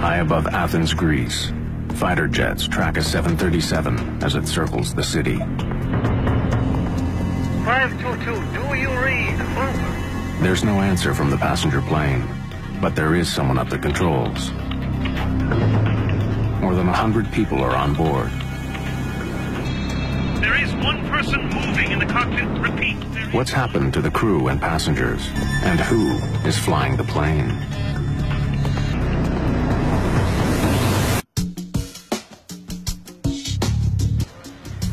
High above Athens, Greece, fighter jets track a 737 as it circles the city. 522, do you read? Over. There's no answer from the passenger plane, but there is someone at the controls. More than 100 people are on board. There is one person moving in the cockpit. Repeat. What's happened to the crew and passengers? And who is flying the plane?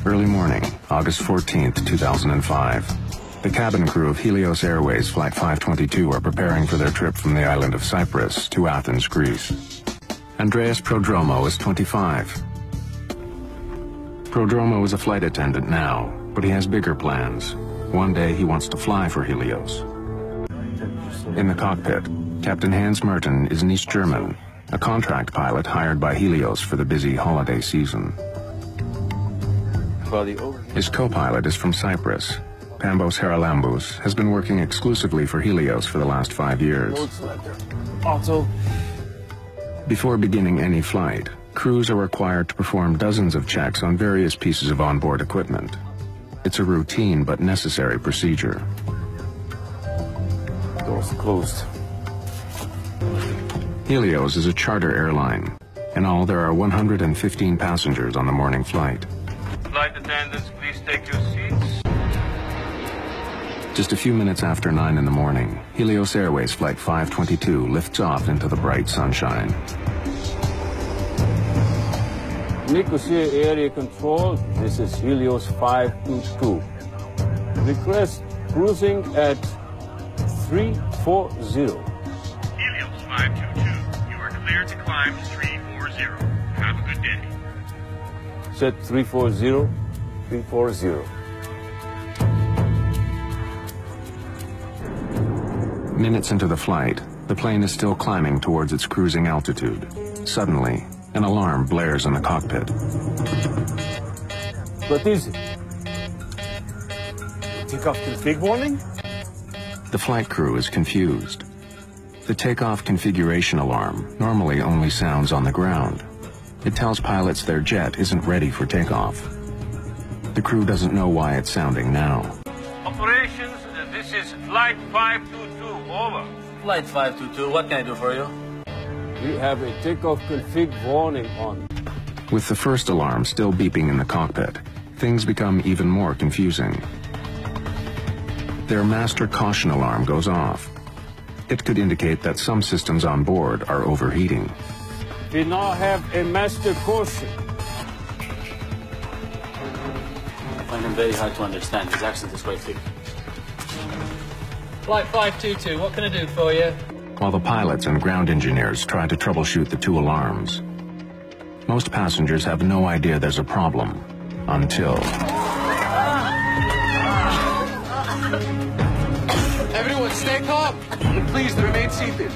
Early morning, August 14th, 2005. The cabin crew of Helios Airways Flight 522 are preparing for their trip from the island of Cyprus to Athens, Greece. Andreas Prodromo is 25. Prodromo is a flight attendant now, but he has bigger plans. One day he wants to fly for Helios. In the cockpit, Captain Hans Merton is an East German, a contract pilot hired by Helios for the busy holiday season. His co-pilot is from Cyprus. Pambos Haralambous has been working exclusively for Helios for the last 5 years. Before beginning any flight, crews are required to perform dozens of checks on various pieces of onboard equipment. It's a routine but necessary procedure. Doors closed. Helios is a charter airline. In all, there are 115 passengers on the morning flight. Flight attendants, please take your seats. Just a few minutes after 9 in the morning, Helios Airways Flight 522 lifts off into the bright sunshine. Nicosia Area Control, this is Helios 522. Request cruising at 340. Helios 522, you are cleared to climb 340. Have a good day. Set 340, 340. Minutes into the flight, the plane is still climbing towards its cruising altitude. Suddenly, an alarm blares in the cockpit. What is it? Takeoff config warning? The flight crew is confused. The takeoff configuration alarm normally only sounds on the ground. It tells pilots their jet isn't ready for takeoff. The crew doesn't know why it's sounding now. Operations, this is Flight 522, over. Flight 522, what can I do for you? We have a takeoff config warning on. With the first alarm still beeping in the cockpit, things become even more confusing. Their master caution alarm goes off. It could indicate that some systems on board are overheating. We now have a master caution. I find him very hard to understand. His accent is quite thick. Flight 522, what can I do for you? While the pilots and ground engineers try to troubleshoot the two alarms, most passengers have no idea there's a problem until... Everyone, stay calm. And please, remain seated.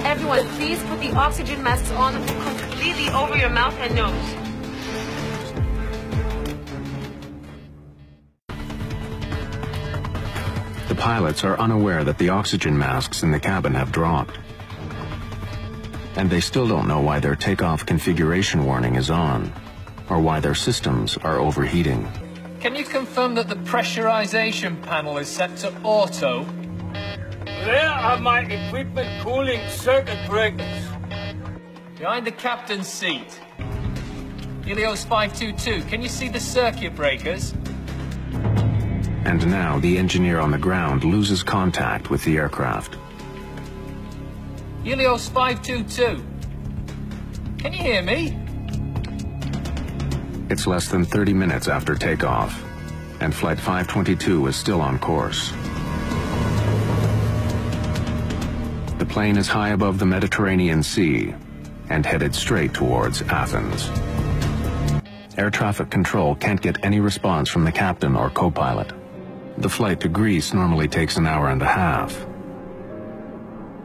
Everyone, please put the oxygen masks on completely over your mouth and nose. The pilots are unaware that the oxygen masks in the cabin have dropped. And they still don't know why their takeoff configuration warning is on, or why their systems are overheating. Can you confirm that the pressurization panel is set to auto? Where are my equipment cooling circuit breakers? Behind the captain's seat. Helios 522, can you see the circuit breakers? And now the engineer on the ground loses contact with the aircraft. Helios 522, can you hear me? It's less than 30 minutes after takeoff, and Flight 522 is still on course. The plane is high above the Mediterranean Sea and headed straight towards Athens. Air traffic control can't get any response from the captain or co-pilot. The flight to Greece normally takes an hour and a half.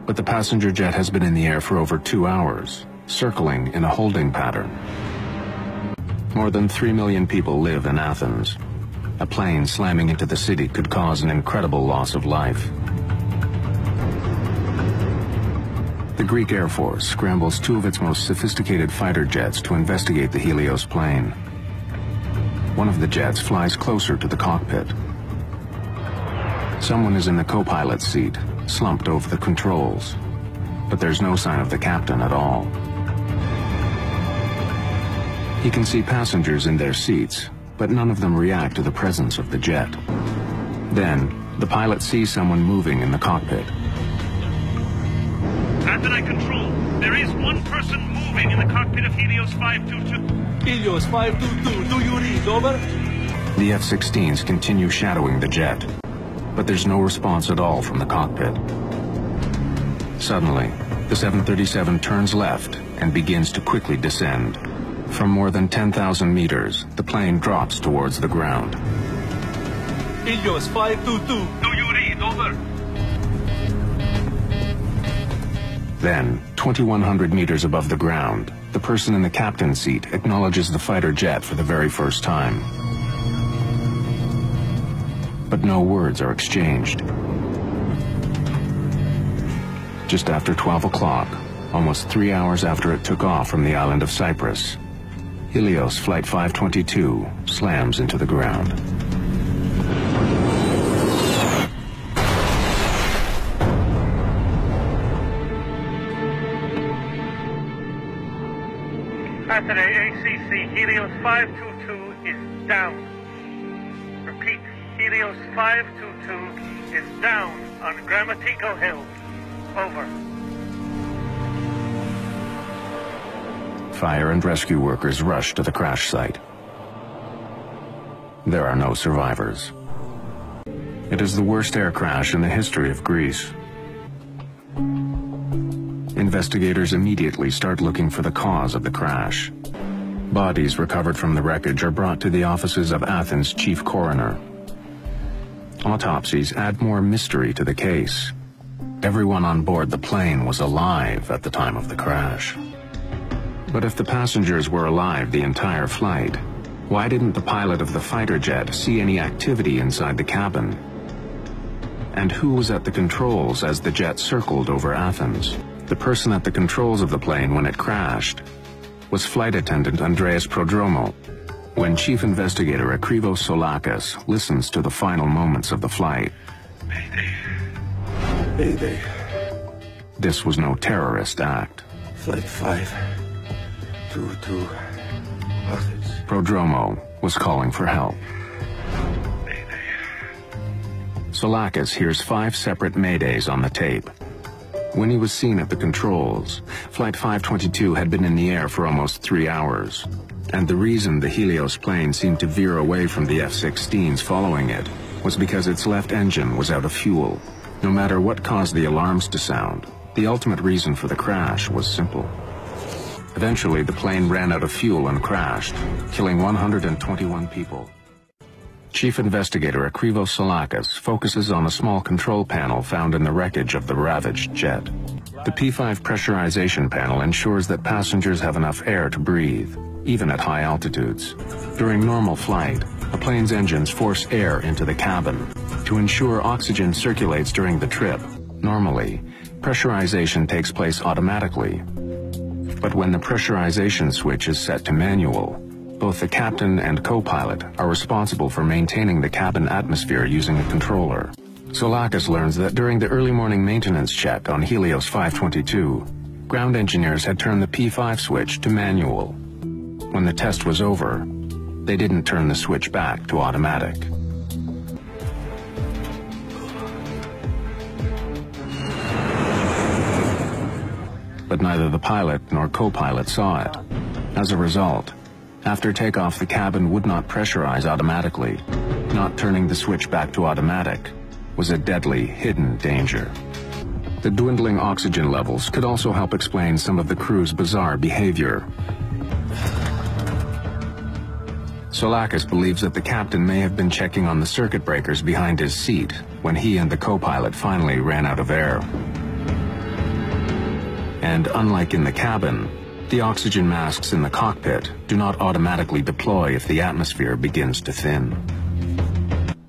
But the passenger jet has been in the air for over 2 hours, circling in a holding pattern. More than 3 million people live in Athens. A plane slamming into the city could cause an incredible loss of life. The Greek Air Force scrambles two of its most sophisticated fighter jets to investigate the Helios plane. One of the jets flies closer to the cockpit. Someone is in the co-pilot's seat, slumped over the controls, but there's no sign of the captain at all. He can see passengers in their seats, but none of them react to the presence of the jet. Then, the pilot sees someone moving in the cockpit. Satellite control, there is one person moving in the cockpit of Helios 522. Helios 522, do you read? Over? The F-16s continue shadowing the jet, but there's no response at all from the cockpit. Suddenly, the 737 turns left and begins to quickly descend. From more than 10,000 meters, the plane drops towards the ground. Helios 522. Do you read? Over. Then, 2,100 meters above the ground, the person in the captain's seat acknowledges the fighter jet for the very first time. But no words are exchanged. Just after 12 o'clock, almost 3 hours after it took off from the island of Cyprus, Helios Flight 522 slams into the ground. Saturday ACC, Helios 522 is down. Repeat, Helios 522 is down on Grammatico Hill. Over. Fire and rescue workers rush to the crash site. There are no survivors. It is the worst air crash in the history of Greece. Investigators immediately start looking for the cause of the crash. Bodies recovered from the wreckage are brought to the offices of Athens' chief coroner. Autopsies add more mystery to the case. Everyone on board the plane was alive at the time of the crash. But if the passengers were alive the entire flight, why didn't the pilot of the fighter jet see any activity inside the cabin? And who was at the controls as the jet circled over Athens? The person at the controls of the plane when it crashed was flight attendant Andreas Prodromo. When Chief Investigator Akrivos Soulakis listens to the final moments of the flight, Mayday. This was no terrorist act. Flight 522 Athens. Prodromo was calling for help. Soulakis hears 5 separate maydays on the tape. When he was seen at the controls, Flight 522 had been in the air for almost 3 hours, and the reason the Helios plane seemed to veer away from the F-16s following it was because its left engine was out of fuel. No matter what caused the alarms to sound, the ultimate reason for the crash was simple. Eventually, the plane ran out of fuel and crashed, killing 121 people. Chief Investigator Akrivos Soulakis focuses on a small control panel found in the wreckage of the ravaged jet. The P5 pressurization panel ensures that passengers have enough air to breathe, even at high altitudes. During normal flight, a plane's engines force air into the cabin. To ensure oxygen circulates during the trip, normally, pressurization takes place automatically. But when the pressurization switch is set to manual, both the captain and co-pilot are responsible for maintaining the cabin atmosphere using a controller. Soulakis learns that during the early morning maintenance check on Helios 522, ground engineers had turned the P5 switch to manual. When the test was over, they didn't turn the switch back to automatic. But neither the pilot nor co-pilot saw it. As a result, after takeoff, the cabin would not pressurize automatically. Not turning the switch back to automatic was a deadly, hidden danger. The dwindling oxygen levels could also help explain some of the crew's bizarre behavior. Soulakis believes that the captain may have been checking on the circuit breakers behind his seat when he and the co-pilot finally ran out of air. And unlike in the cabin, the oxygen masks in the cockpit do not automatically deploy if the atmosphere begins to thin.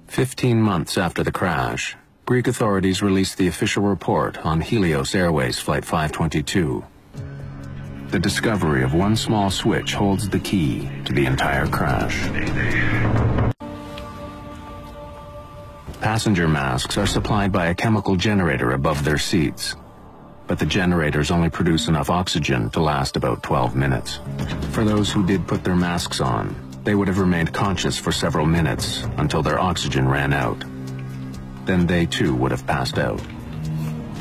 15 months after the crash, Greek authorities released the official report on Helios Airways Flight 522. The discovery of one small switch holds the key to the entire crash. Passenger masks are supplied by a chemical generator above their seats, but the generators only produce enough oxygen to last about 12 minutes. For those who did put their masks on, they would have remained conscious for several minutes until their oxygen ran out. Then they too would have passed out.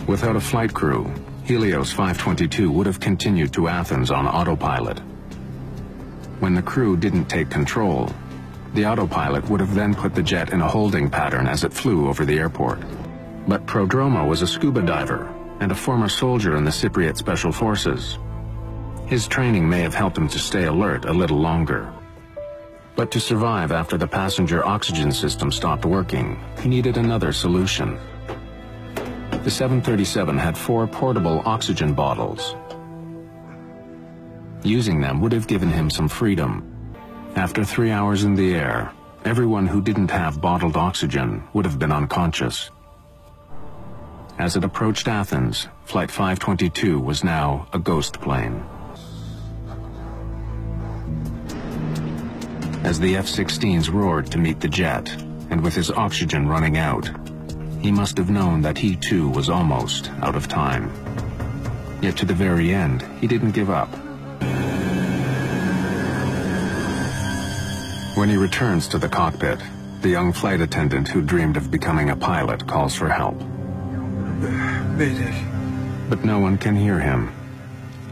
Without a flight crew, Helios 522 would have continued to Athens on autopilot. When the crew didn't take control, the autopilot would have then put the jet in a holding pattern as it flew over the airport. But Prodromou was a scuba diver and a former soldier in the Cypriot Special Forces. His training may have helped him to stay alert a little longer. But to survive after the passenger oxygen system stopped working, he needed another solution. The 737 had 4 portable oxygen bottles. Using them would have given him some freedom. After 3 hours in the air, everyone who didn't have bottled oxygen would have been unconscious. As it approached Athens, Flight 522 was now a ghost plane. As the F-16s roared to meet the jet, and with his oxygen running out, he must have known that he too was almost out of time. Yet to the very end, he didn't give up. When he returns to the cockpit, the young flight attendant who dreamed of becoming a pilot calls for help. Mayday. But no one can hear him,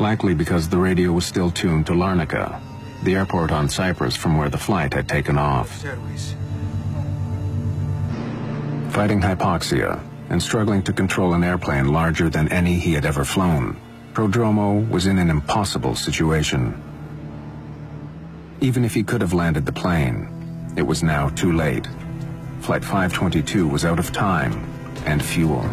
likely because the radio was still tuned to Larnaca, the airport on Cyprus from where the flight had taken off. Airways. Fighting hypoxia and struggling to control an airplane larger than any he had ever flown, Prodromou was in an impossible situation. Even if he could have landed the plane, it was now too late. Flight 522 was out of time and fuel.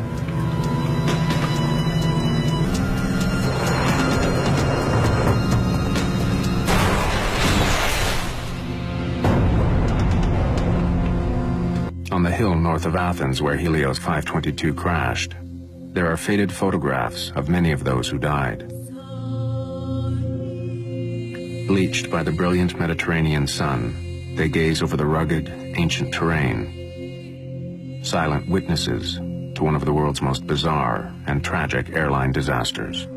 On the hill north of Athens where Helios 522 crashed, there are faded photographs of many of those who died. Bleached by the brilliant Mediterranean sun, they gaze over the rugged, ancient terrain, silent witnesses to one of the world's most bizarre and tragic airline disasters.